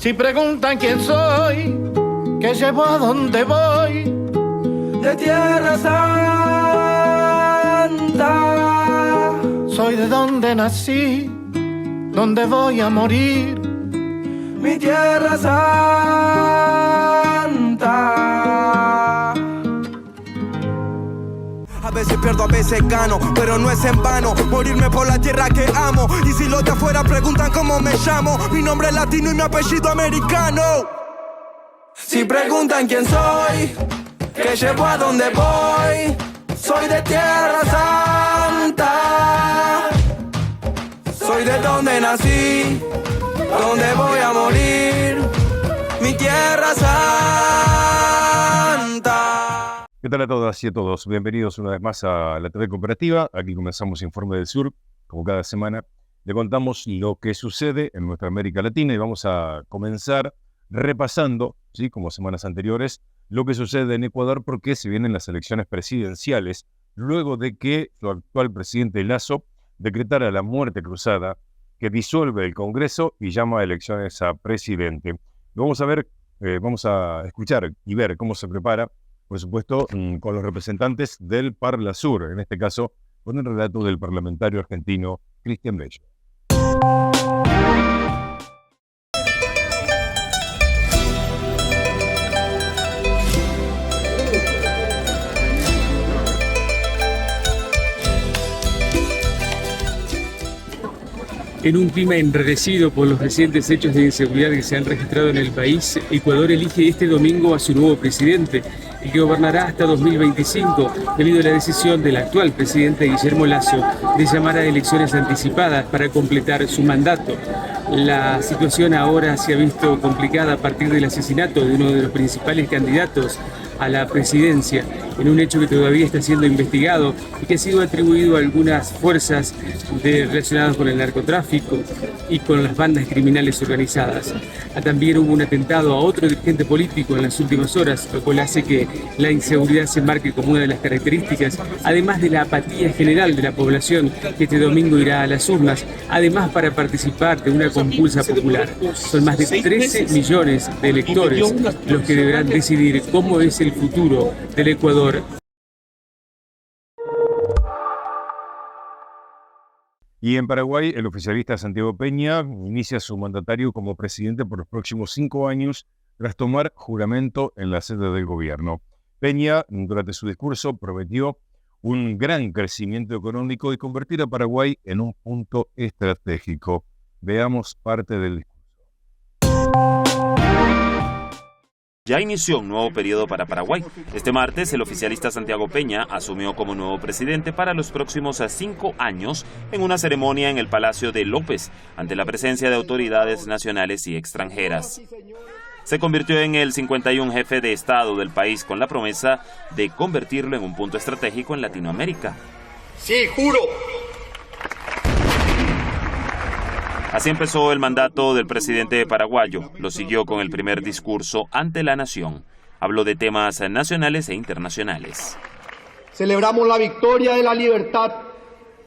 Si preguntan quién soy, qué llevo, a dónde voy, de Tierra Santa. Soy de donde nací, donde voy a morir, mi Tierra Santa. A veces pierdo, a veces gano, pero no es en vano morirme por la tierra que amo. Y si los de afuera preguntan cómo me llamo, mi nombre es latino y mi apellido americano. Si preguntan quién soy, qué llevo, a dónde voy, soy de Tierra Santa. Soy de donde nací, donde voy a morir, mi Tierra Santa. ¿Qué tal a todas y a todos? Bienvenidos una vez más a la TV Cooperativa. Aquí comenzamos Informe del Sur. Como cada semana, le contamos lo que sucede en nuestra América Latina y vamos a comenzar repasando, ¿sí?, como semanas anteriores, lo que sucede en Ecuador porque se vienen las elecciones presidenciales luego de que su actual presidente Lasso decretara la muerte cruzada que disuelve el Congreso y llama a elecciones a presidente. Vamos a escuchar y ver cómo se prepara, por supuesto, con los representantes del Parlasur, en este caso con el relato del parlamentario argentino Cristian Bello. En un clima enrarecido por los recientes hechos de inseguridad que se han registrado en el país, Ecuador elige este domingo a su nuevo presidente, el que gobernará hasta 2025, debido a la decisión del actual presidente Guillermo Lasso de llamar a elecciones anticipadas para completar su mandato. La situación ahora se ha visto complicada a partir del asesinato de uno de los principales candidatos a la presidencia, en un hecho que todavía está siendo investigado y que ha sido atribuido a algunas fuerzas relacionadas con el narcotráfico y con las bandas criminales organizadas. También hubo un atentado a otro dirigente político en las últimas horas, lo cual hace que la inseguridad se marque como una de las características, además de la apatía general de la población que este domingo irá a las urnas, además para participar de una compulsa popular. Son más de 13 millones de electores los que deberán decidir cómo es el futuro del Ecuador. Y en Paraguay, el oficialista Santiago Peña inicia su mandatario como presidente por los próximos 5 años tras tomar juramento en la sede del gobierno. Peña, durante su discurso, prometió un gran crecimiento económico y convertir a Paraguay en un punto estratégico. Veamos parte del discurso. Ya inició un nuevo periodo para Paraguay. Este martes, el oficialista Santiago Peña asumió como nuevo presidente para los próximos 5 años en una ceremonia en el Palacio de López, ante la presencia de autoridades nacionales y extranjeras. Se convirtió en el 51 jefe de Estado del país con la promesa de convertirlo en un punto estratégico en Latinoamérica. Sí, juro. Así empezó el mandato del presidente paraguayo. Lo siguió con el primer discurso ante la nación. Habló de temas nacionales e internacionales. Celebramos la victoria de la libertad.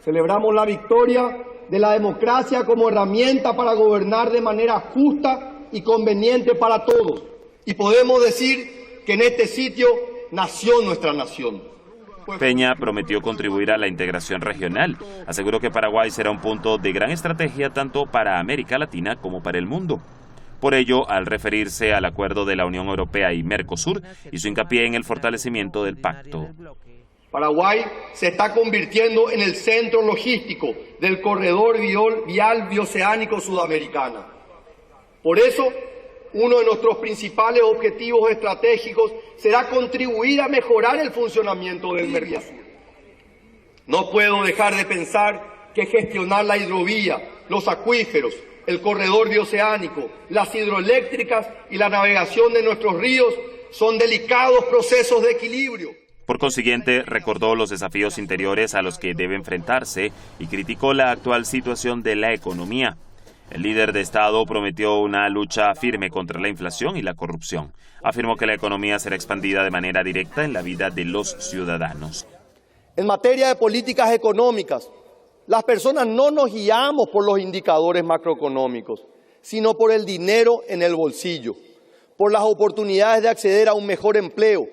Celebramos la victoria de la democracia como herramienta para gobernar de manera justa y conveniente para todos. Y podemos decir que en este sitio nació nuestra nación. Peña prometió contribuir a la integración regional. Aseguró que Paraguay será un punto de gran estrategia tanto para América Latina como para el mundo. Por ello, al referirse al acuerdo de la Unión Europea y Mercosur, hizo hincapié en el fortalecimiento del pacto. Paraguay se está convirtiendo en el centro logístico del corredor vial bioceánico sudamericano. Por eso, uno de nuestros principales objetivos estratégicos será contribuir a mejorar el funcionamiento del Mercosur. No puedo dejar de pensar que gestionar la hidrovía, los acuíferos, el corredor bioceánico, las hidroeléctricas y la navegación de nuestros ríos son delicados procesos de equilibrio. Por consiguiente, recordó los desafíos interiores a los que debe enfrentarse y criticó la actual situación de la economía. El líder de Estado prometió una lucha firme contra la inflación y la corrupción. Afirmó que la economía será expandida de manera directa en la vida de los ciudadanos. En materia de políticas económicas, las personas no nos guiamos por los indicadores macroeconómicos, sino por el dinero en el bolsillo, por las oportunidades de acceder a un mejor empleo,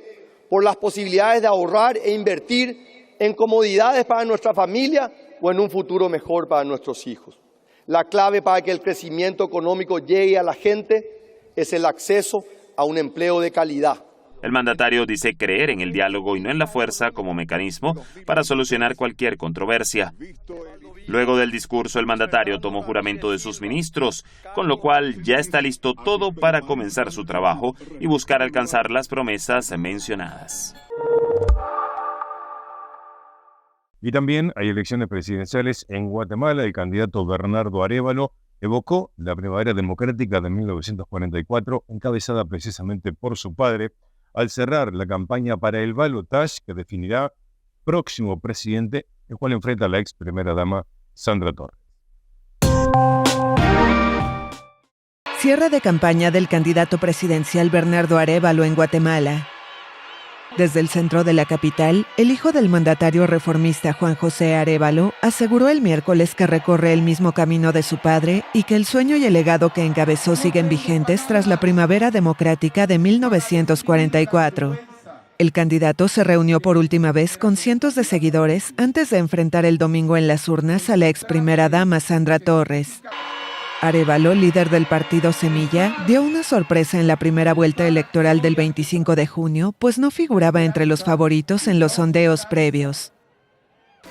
por las posibilidades de ahorrar e invertir en comodidades para nuestra familia o en un futuro mejor para nuestros hijos. La clave para que el crecimiento económico llegue a la gente es el acceso a un empleo de calidad. El mandatario dice creer en el diálogo y no en la fuerza como mecanismo para solucionar cualquier controversia. Luego del discurso, el mandatario tomó juramento de sus ministros, con lo cual ya está listo todo para comenzar su trabajo y buscar alcanzar las promesas mencionadas. Y también hay elecciones presidenciales en Guatemala. El candidato Bernardo Arévalo evocó la primavera democrática de 1944, encabezada precisamente por su padre, al cerrar la campaña para el balotaje que definirá próximo presidente, el cual enfrenta a la ex primera dama Sandra Torres. Cierre de campaña del candidato presidencial Bernardo Arévalo en Guatemala. Desde el centro de la capital, el hijo del mandatario reformista Juan José Arévalo aseguró el miércoles que recorre el mismo camino de su padre y que el sueño y el legado que encabezó siguen vigentes tras la primavera democrática de 1944. El candidato se reunió por última vez con cientos de seguidores antes de enfrentar el domingo en las urnas a la ex primera dama Sandra Torres. Arévalo, líder del partido Semilla, dio una sorpresa en la primera vuelta electoral del 25 de junio, pues no figuraba entre los favoritos en los sondeos previos.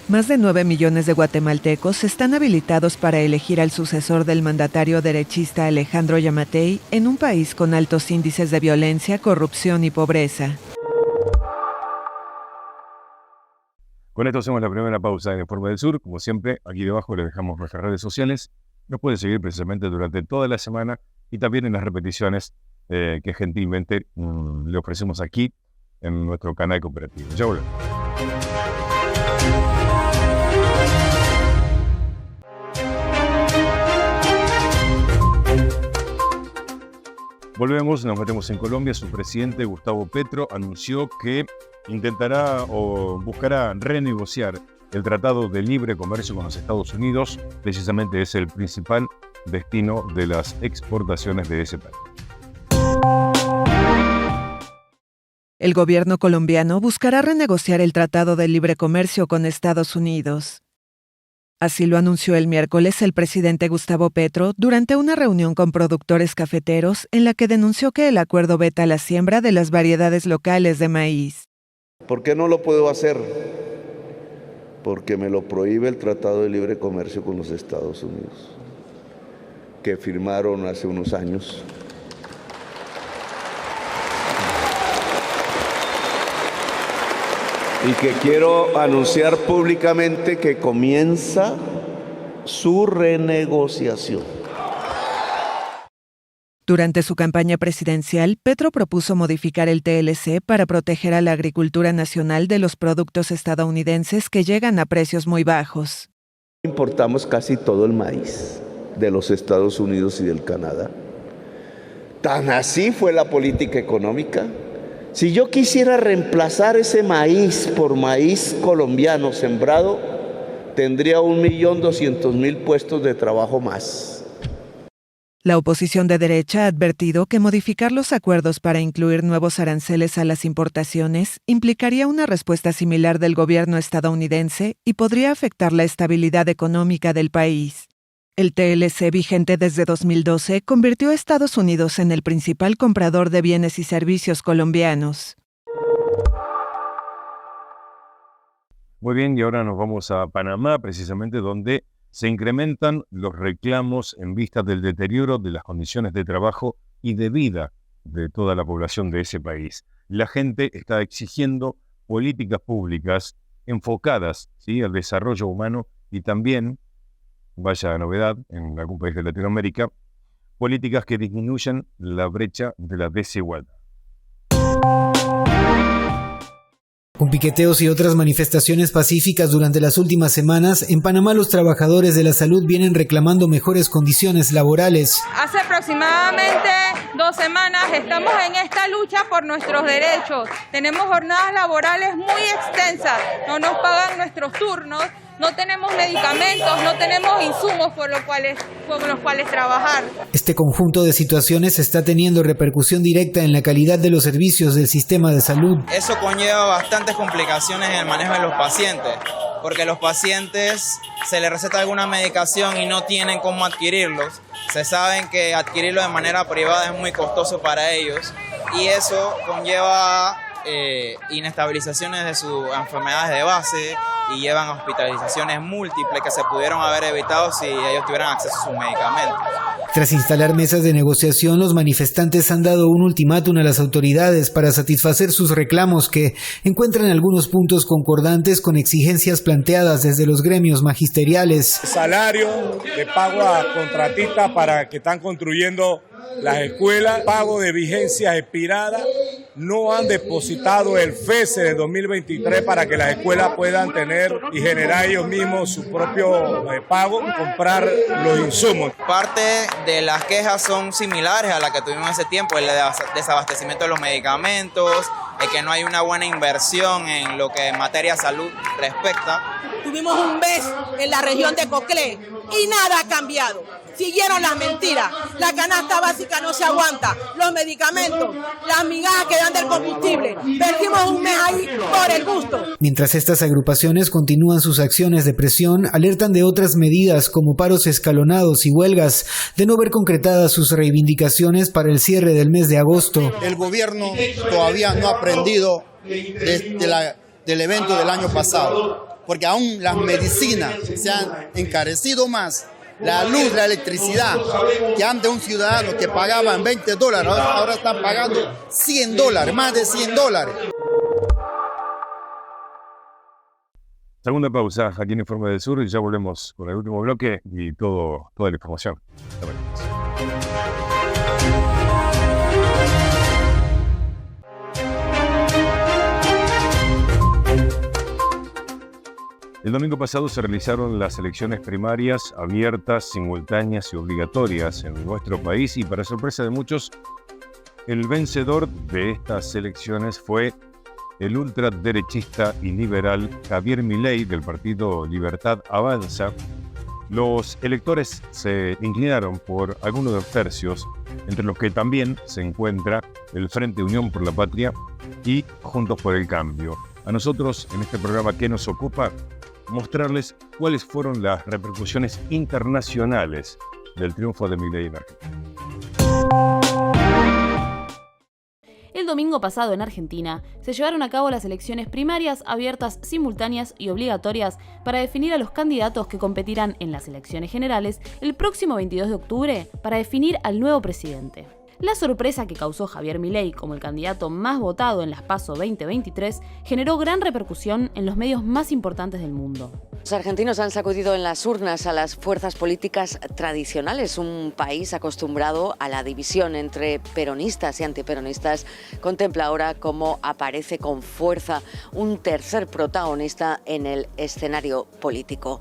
Más de 9 millones de guatemaltecos están habilitados para elegir al sucesor del mandatario derechista Alejandro Yamatei en un país con altos índices de violencia, corrupción y pobreza. Con esto hacemos la primera pausa en Informe del Sur. Como siempre, aquí debajo les dejamos nuestras redes sociales. Nos pueden seguir precisamente durante toda la semana y también en las repeticiones que gentilmente le ofrecemos aquí en nuestro canal cooperativo. Ya volvemos. Volvemos, nos metemos en Colombia. Su presidente, Gustavo Petro, anunció que intentará o buscará renegociar el Tratado de Libre Comercio con los Estados Unidos. Precisamente es el principal destino de las exportaciones de ese país. El gobierno colombiano buscará renegociar el Tratado de Libre Comercio con Estados Unidos. Así lo anunció el miércoles el presidente Gustavo Petro durante una reunión con productores cafeteros en la que denunció que el acuerdo veta la siembra de las variedades locales de maíz. ¿Por qué no lo puedo hacer? Porque me lo prohíbe el Tratado de Libre Comercio con los Estados Unidos, que firmaron hace unos años. Y que quiero anunciar públicamente que comienza su renegociación. Durante su campaña presidencial, Petro propuso modificar el TLC para proteger a la agricultura nacional de los productos estadounidenses que llegan a precios muy bajos. Importamos casi todo el maíz de los Estados Unidos y del Canadá. Tan así fue la política económica. Si yo quisiera reemplazar ese maíz por maíz colombiano sembrado, tendría 1.200.000 puestos de trabajo más. La oposición de derecha ha advertido que modificar los acuerdos para incluir nuevos aranceles a las importaciones implicaría una respuesta similar del gobierno estadounidense y podría afectar la estabilidad económica del país. El TLC, vigente desde 2012, convirtió a Estados Unidos en el principal comprador de bienes y servicios colombianos. Muy bien, y ahora nos vamos a Panamá, precisamente donde se incrementan los reclamos en vista del deterioro de las condiciones de trabajo y de vida de toda la población de ese país. La gente está exigiendo políticas públicas enfocadas, ¿sí?, al desarrollo humano y también, vaya novedad en algún país de Latinoamérica, políticas que disminuyan la brecha de la desigualdad. Con piqueteos y otras manifestaciones pacíficas durante las últimas semanas, en Panamá los trabajadores de la salud vienen reclamando mejores condiciones laborales. Hace aproximadamente 2 semanas estamos en esta lucha por nuestros derechos. Tenemos jornadas laborales muy extensas, no nos pagan nuestros turnos no tenemos medicamentos, no tenemos insumos por los cuales trabajar. Este conjunto de situaciones está teniendo repercusión directa en la calidad de los servicios del sistema de salud. Eso conlleva bastantes complicaciones en el manejo de los pacientes, porque los pacientes se les receta alguna medicación y no tienen cómo adquirirlos. Se saben que adquirirlo de manera privada es muy costoso para ellos y eso conlleva inestabilizaciones de sus enfermedades de base y llevan a hospitalizaciones múltiples que se pudieron haber evitado si ellos tuvieran acceso a sus medicamentos. Tras instalar mesas de negociación, los manifestantes han dado un ultimátum a las autoridades para satisfacer sus reclamos que encuentran algunos puntos concordantes con exigencias planteadas desde los gremios magisteriales. Salario de pago a contratistas para que están construyendo las escuelas, pago de vigencias expiradas, no han depositado el FESE de 2023 para que las escuelas puedan tener y generar ellos mismos su propio pago y comprar los insumos. Parte de las quejas son similares a las que tuvimos hace tiempo, el desabastecimiento de los medicamentos, el que no hay una buena inversión en lo que en materia de salud respecta. Tuvimos un mes en la región de Coclé y nada ha cambiado. Siguieron las mentiras, la canasta básica no se aguanta, los medicamentos, las migajas que dan del combustible. Perdimos un mes ahí por el gusto. Mientras estas agrupaciones continúan sus acciones de presión, alertan de otras medidas como paros escalonados y huelgas de no ver concretadas sus reivindicaciones para el cierre del mes de agosto. El gobierno todavía no ha aprendido del evento del año pasado, porque aún las medicinas se han encarecido más. La luz, la electricidad, que antes un ciudadano que pagaba en $20, ahora están pagando $100, más de $100. Segunda pausa aquí en Informe del Sur y ya volvemos con el último bloque y toda la información. El domingo pasado se realizaron las elecciones primarias abiertas, simultáneas y obligatorias en nuestro país y para sorpresa de muchos, el vencedor de estas elecciones fue el ultraderechista y liberal Javier Milei del partido Libertad Avanza. Los electores se inclinaron por algunos de los tercios, entre los que también se encuentra el Frente Unión por la Patria y Juntos por el Cambio. A nosotros, en este programa que nos ocupa, mostrarles cuáles fueron las repercusiones internacionales del triunfo de Milei en Argentina. El domingo pasado en Argentina se llevaron a cabo las elecciones primarias abiertas, simultáneas y obligatorias para definir a los candidatos que competirán en las elecciones generales el próximo 22 de octubre para definir al nuevo presidente. La sorpresa que causó Javier Milei como el candidato más votado en las PASO 2023 generó gran repercusión en los medios más importantes del mundo. Los argentinos han sacudido en las urnas a las fuerzas políticas tradicionales. Un país acostumbrado a la división entre peronistas y antiperonistas contempla ahora cómo aparece con fuerza un tercer protagonista en el escenario político.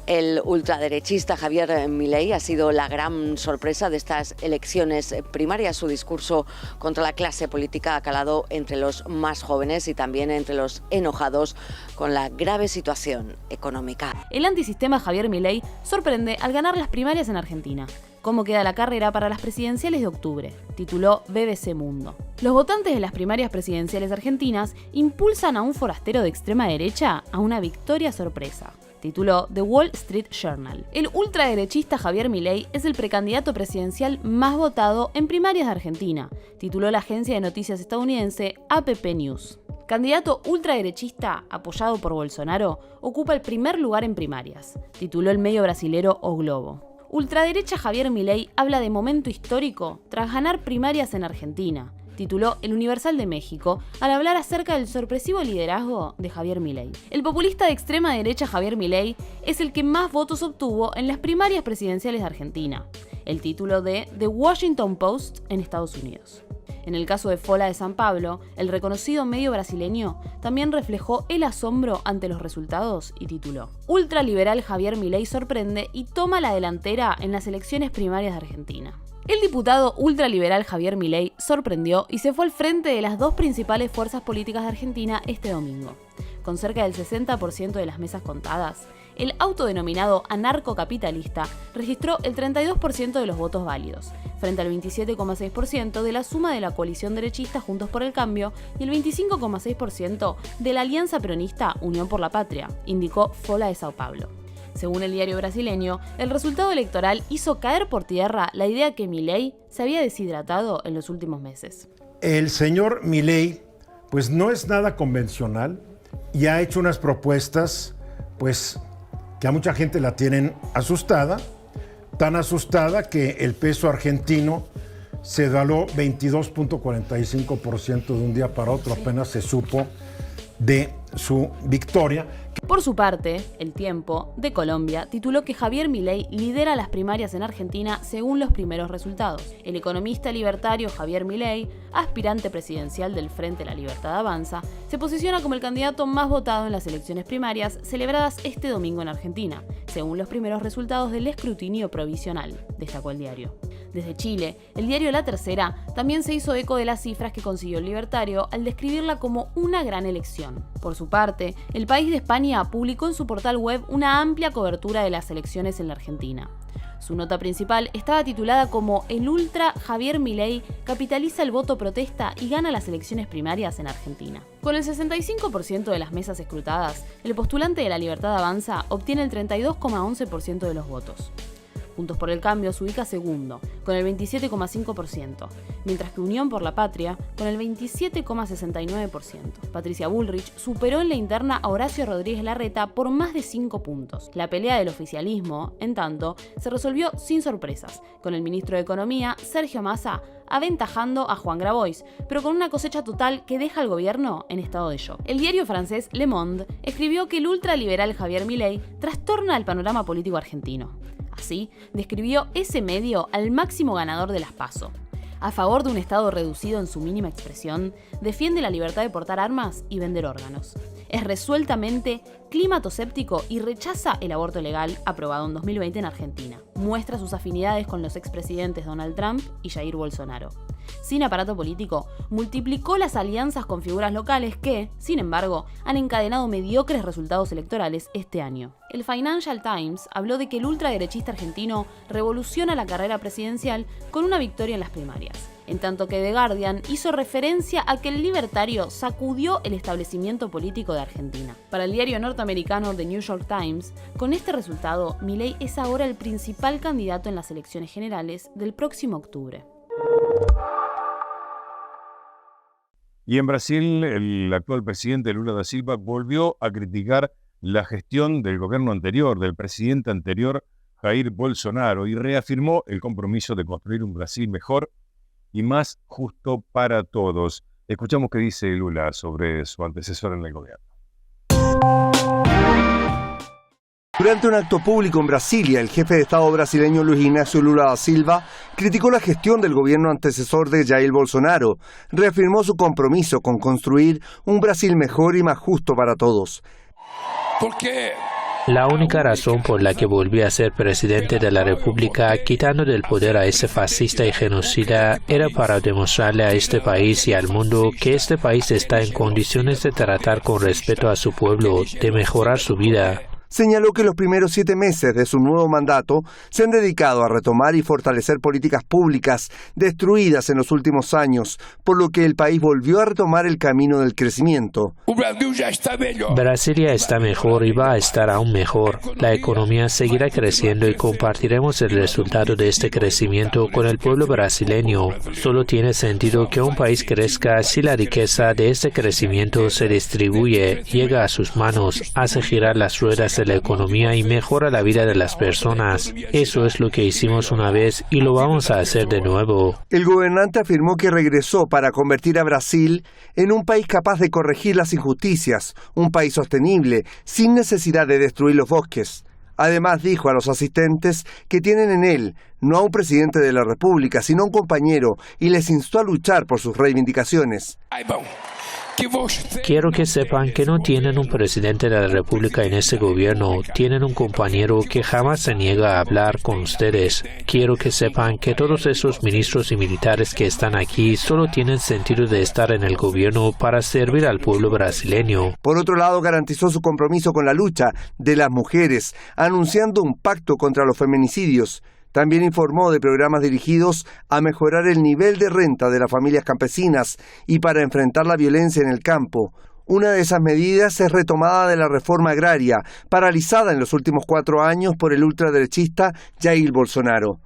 El ultraderechista Javier Milei ha sido la gran sorpresa de estas elecciones primarias. Su discurso contra la clase política ha calado entre los más jóvenes y también entre los enojados con la grave situación económica. El antisistema Javier Milei sorprende al ganar las primarias en Argentina. ¿Cómo queda la carrera para las presidenciales de octubre?, tituló BBC Mundo. Los votantes de las primarias presidenciales argentinas impulsan a un forastero de extrema derecha a una victoria sorpresa, tituló The Wall Street Journal. El ultraderechista Javier Milei es el precandidato presidencial más votado en primarias de Argentina, tituló la agencia de noticias estadounidense APP News. Candidato ultraderechista apoyado por Bolsonaro, ocupa el primer lugar en primarias, tituló el medio brasilero O Globo. Ultraderecha Javier Milei habla de momento histórico tras ganar primarias en Argentina, tituló El Universal de México, al hablar acerca del sorpresivo liderazgo de Javier Milei. El populista de extrema derecha Javier Milei es el que más votos obtuvo en las primarias presidenciales de Argentina, el título de The Washington Post en Estados Unidos. En el caso de Folha de San Pablo, el reconocido medio brasileño también reflejó el asombro ante los resultados y tituló: Ultraliberal Javier Milei sorprende y toma la delantera en las elecciones primarias de Argentina. El diputado ultraliberal Javier Milei sorprendió y se fue al frente de las dos principales fuerzas políticas de Argentina este domingo. Con cerca del 60% de las mesas contadas, el autodenominado anarcocapitalista registró el 32% de los votos válidos, frente al 27,6% de la suma de la coalición derechista Juntos por el Cambio y el 25,6% de la alianza peronista Unión por la Patria, indicó Folha de Sao Paulo. Según el diario brasileño, el resultado electoral hizo caer por tierra la idea que Milei se había deshidratado en los últimos meses. El señor Milei, pues no es nada convencional y ha hecho unas propuestas, pues que a mucha gente la tienen asustada, tan asustada que el peso argentino se devaluó 22.45% de un día para otro, apenas se supo de su victoria. Por su parte, El Tiempo, de Colombia, tituló que Javier Milei lidera las primarias en Argentina según los primeros resultados. El economista libertario Javier Milei, aspirante presidencial del Frente La Libertad Avanza, se posiciona como el candidato más votado en las elecciones primarias celebradas este domingo en Argentina, según los primeros resultados del escrutinio provisional, destacó el diario. Desde Chile, el diario La Tercera también se hizo eco de las cifras que consiguió el libertario al describirla como una gran elección. Por su parte, El País de España publicó en su portal web una amplia cobertura de las elecciones en la Argentina. Su nota principal estaba titulada como "El ultra Javier Milei capitaliza el voto protesta y gana las elecciones primarias en Argentina". Con el 65% de las mesas escrutadas, el postulante de La Libertad Avanza obtiene el 32,11% de los votos. Juntos por el Cambio se ubica segundo, con el 27,5%, mientras que Unión por la Patria, con el 27,69%. Patricia Bullrich superó en la interna a Horacio Rodríguez Larreta por más de 5 puntos. La pelea del oficialismo, en tanto, se resolvió sin sorpresas, con el ministro de Economía, Sergio Massa, aventajando a Juan Grabois, pero con una cosecha total que deja al gobierno en estado de shock. El diario francés Le Monde escribió que el ultraliberal Javier Milei trastorna el panorama político argentino. Así, describió ese medio al máximo ganador de las PASO. A favor de un Estado reducido en su mínima expresión, defiende la libertad de portar armas y vender órganos. Es resueltamente climatoséptico y rechaza el aborto legal aprobado en 2020 en Argentina. Muestra sus afinidades con los expresidentes Donald Trump y Jair Bolsonaro. Sin aparato político, multiplicó las alianzas con figuras locales que, sin embargo, han encadenado mediocres resultados electorales este año. El Financial Times habló de que el ultraderechista argentino revoluciona la carrera presidencial con una victoria en las primarias, en tanto que The Guardian hizo referencia a que el libertario sacudió el establecimiento político de Argentina. Para el diario norteamericano The New York Times, con este resultado, Milei es ahora el principal candidato en las elecciones generales del próximo octubre. Y en Brasil, el actual presidente Lula da Silva volvió a criticar la gestión del gobierno anterior, del presidente anterior, Jair Bolsonaro, y reafirmó el compromiso de construir un Brasil mejor y más justo para todos. Escuchamos qué dice Lula sobre su antecesor en el gobierno. Durante un acto público en Brasilia, el jefe de Estado brasileño Luis Ignacio Lula da Silva criticó la gestión del gobierno antecesor de Jair Bolsonaro. Reafirmó su compromiso con construir un Brasil mejor y más justo para todos. La única razón por la que volví a ser presidente de la República, quitando del poder a ese fascista y genocida, era para demostrarle a este país y al mundo que este país está en condiciones de tratar con respeto a su pueblo, de mejorar su vida. Señaló que los primeros 7 meses de su nuevo mandato se han dedicado a retomar y fortalecer políticas públicas destruidas en los últimos años, por lo que el país volvió a retomar el camino del crecimiento. Brasilia está mejor y va a estar aún mejor. La economía seguirá creciendo y compartiremos el resultado de este crecimiento con el pueblo brasileño. Solo tiene sentido que un país crezca si la riqueza de este crecimiento se distribuye, llega a sus manos, hace girar las ruedas de la economía y mejora la vida de las personas. Eso es lo que hicimos una vez y lo vamos a hacer de nuevo. El gobernante afirmó que regresó para convertir a Brasil en un país capaz de corregir las injusticias, un país sostenible, sin necesidad de destruir los bosques. Además dijo a los asistentes que tienen en él no a un presidente de la República, sino a un compañero, y les instó a luchar por sus reivindicaciones. Quiero que sepan que no tienen un presidente de la República en este gobierno, tienen un compañero que jamás se niega a hablar con ustedes. Quiero que sepan que todos esos ministros y militares que están aquí solo tienen sentido de estar en el gobierno para servir al pueblo brasileño. Por otro lado, garantizó su compromiso con la lucha de las mujeres, anunciando un pacto contra los feminicidios. También informó de programas dirigidos a mejorar el nivel de renta de las familias campesinas y para enfrentar la violencia en el campo. Una de esas medidas es retomada de la reforma agraria, paralizada en los últimos 4 años por el ultraderechista Jair Bolsonaro.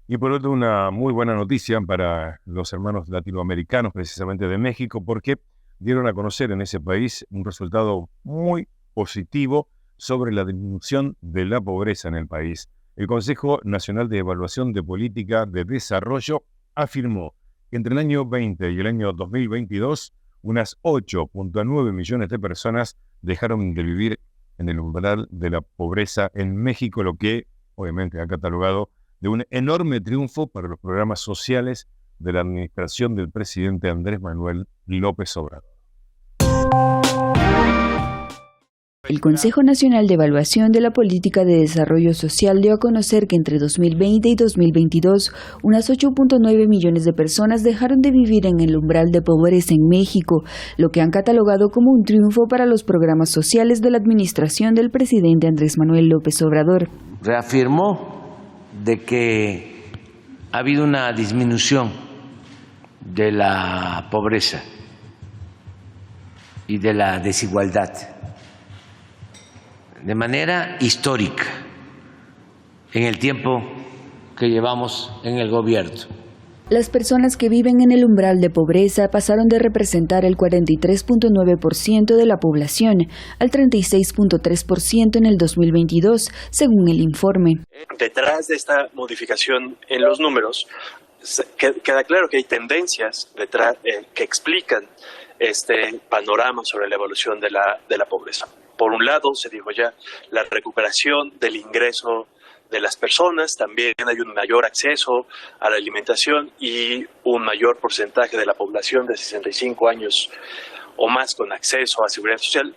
Y por otro, una muy buena noticia para los hermanos latinoamericanos, precisamente de México, porque dieron a conocer en ese país un resultado muy positivo sobre la disminución de la pobreza en el país. El Consejo Nacional de Evaluación de Política de Desarrollo afirmó que entre el año 20 y el año 2022, unas 8.9 millones de personas dejaron de vivir en el umbral de la pobreza en México, lo que obviamente ha catalogado de un enorme triunfo para los programas sociales de la administración del presidente Andrés Manuel López Obrador. El Consejo Nacional de Evaluación de la Política de Desarrollo Social dio a conocer que entre 2020 y 2022, unas 8.9 millones de personas dejaron de vivir en el umbral de pobreza en México, lo que han catalogado como un triunfo para los programas sociales de la administración del presidente Andrés Manuel López Obrador. Reafirmó de que ha habido una disminución de la pobreza y de la desigualdad de manera histórica en el tiempo que llevamos en el gobierno. Las personas que viven en el umbral de pobreza pasaron de representar el 43.9% de la población al 36.3% en el 2022, según el informe. Detrás de esta modificación en los números, queda claro que hay tendencias detrás que explican este panorama sobre la evolución de la pobreza. Por un lado, se dijo ya, la recuperación del ingreso de las personas, también hay un mayor acceso a la alimentación y un mayor porcentaje de la población de 65 años o más con acceso a seguridad social,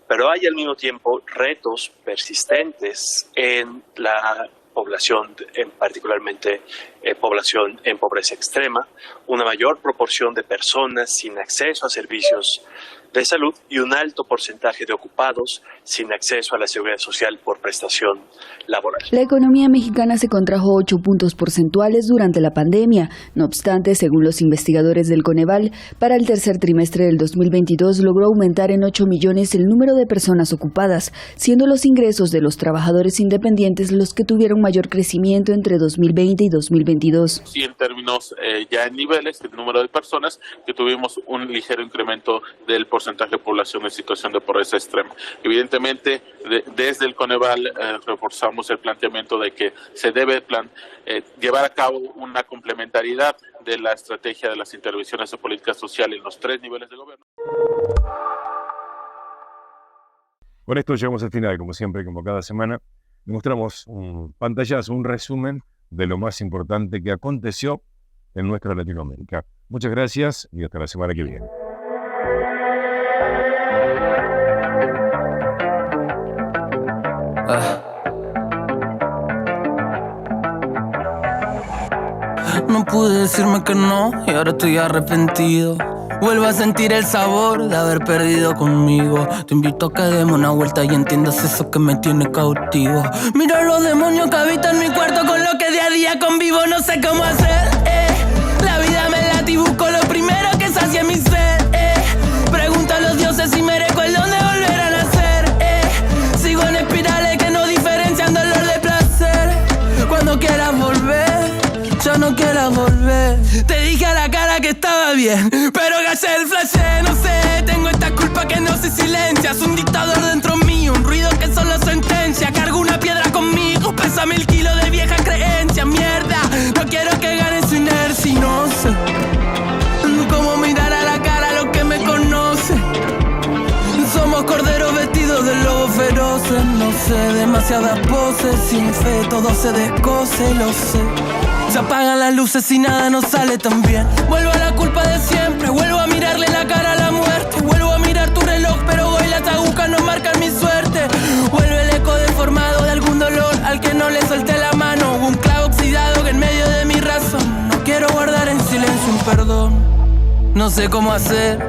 pero hay al mismo tiempo retos persistentes en la población, particularmente población en pobreza extrema, una mayor proporción de personas sin acceso a servicios de salud y un alto porcentaje de ocupados sin acceso a la seguridad social por prestación laboral. La economía mexicana se contrajo 8 puntos porcentuales durante la pandemia. No obstante, según los investigadores del Coneval, para el tercer trimestre del 2022 logró aumentar en 8 millones el número de personas ocupadas, siendo los ingresos de los trabajadores independientes los que tuvieron mayor crecimiento entre 2020 y 2022. Y en términos ya en niveles, el número de personas que tuvimos un ligero incremento del porcentaje de población en situación de pobreza extrema. Evidentemente, desde el Coneval reforzamos el planteamiento de que se debe llevar a cabo una complementariedad de la estrategia de las intervenciones de política social en los 3 niveles de gobierno. Con esto llegamos al final, como siempre, como cada semana. Le mostramos un pantallazo, un resumen de lo más importante que aconteció en nuestra Latinoamérica. Muchas gracias y hasta la semana que viene. No pude decirme que no y ahora estoy arrepentido. Vuelvo a sentir el sabor de haber perdido conmigo. Te invito a que demos una vuelta y entiendas eso que me tiene cautivo. Mira los demonios que habitan mi cuarto con lo que día a día convivo. No sé cómo hacer, La vida me late y busco lo primero que sacie mi sed, Pregunto a los dioses si merezco el don de volver a nacer, Sigo en espirales que no diferencian dolor de placer. Cuando quieras volver, ya no quieras volver. Te dije a la cara que estaba bien, pero gallé el flash, no sé. Tengo esta culpa que no se silencia. Es un dictador dentro mío, un ruido que solo sentencia. Cargo una piedra conmigo, pesa 1000 kilos de vieja creencia. Mierda, no quiero que gane su inercia. Y no sé cómo mirar a la cara a los que me conocen. Somos corderos vestidos de lobos feroces. No sé, demasiadas poses, sin fe todo se descoce, lo sé. Se apagan las luces y nada nos sale tan bien. Vuelvo a la culpa de siempre, vuelvo a mirarle la cara a la muerte. Vuelvo a mirar tu reloj, pero hoy las agujas no marcan mi suerte. Vuelve el eco deformado de algún dolor al que no le solté la mano. Un clavo oxidado que en medio de mi razón. No quiero guardar en silencio un perdón. No sé cómo hacer.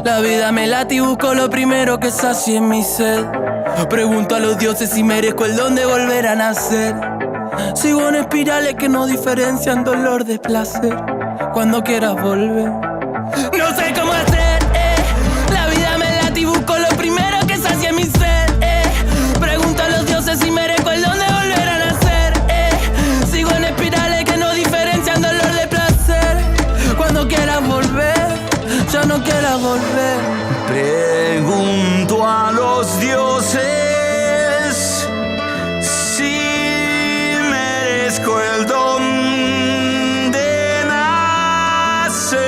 La vida me late y busco lo primero que sacie mi sed. Pregunto a los dioses si merezco el don de volver a nacer. Sigo en espirales que no diferencian dolor de placer. Cuando quieras volver. No sé cómo hacer, La vida me late y busco lo primero que sacie mi sed, Pregunto a los dioses si merezco el don de volver a nacer, Sigo en espirales que no diferencian dolor de placer. Cuando quieras volver, ya no quieras volver. Pregunto a los dioses si merezco el don de nacer.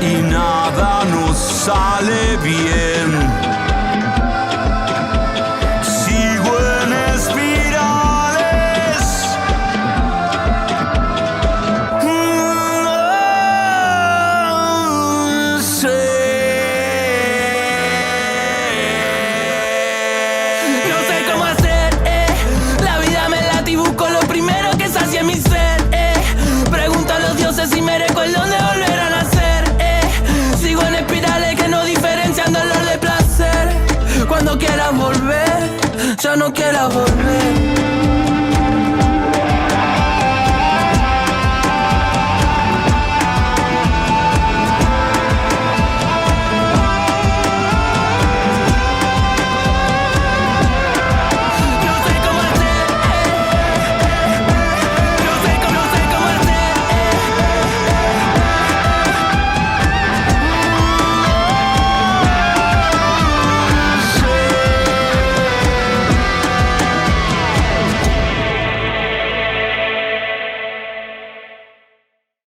Y nada nos sale bien. Sigo en espirales. No sé cómo hacer, La vida me late y busco lo primero que sacie mi sed, Pregunto a los dioses si merezco el don de volver a nacer, Sigo en espirales que no diferencian dolor de placer. Cuando quieras volver, ya no quieras volver.